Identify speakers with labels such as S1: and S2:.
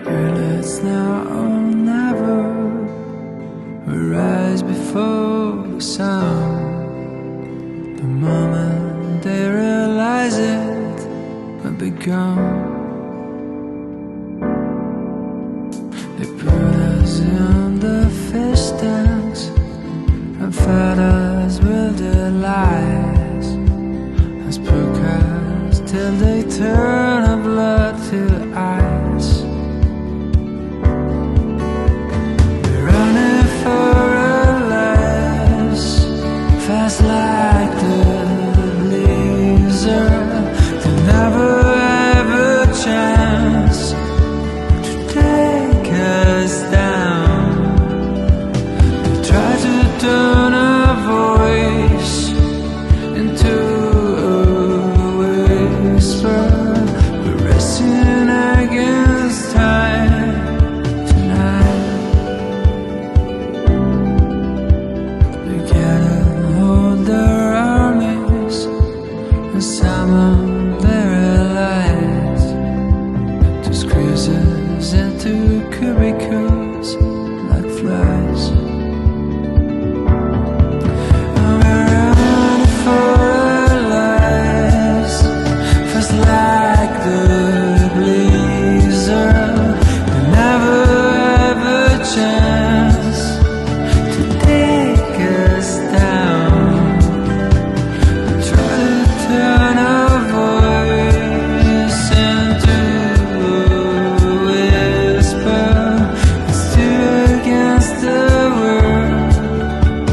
S1: Girl, it's now or never. We rise before the sun. The moment they realize it will be gone. They put us in the fish tanks and fed us with their lies, as poor cats till they turn our blood to ice. We're running for our lives, fast like the blizzard. They never have a chance to take us down. They try to turn our voice into a whisper. We're racing against time tonight. We gather all their armies and summon their allies to squeeze us into cubic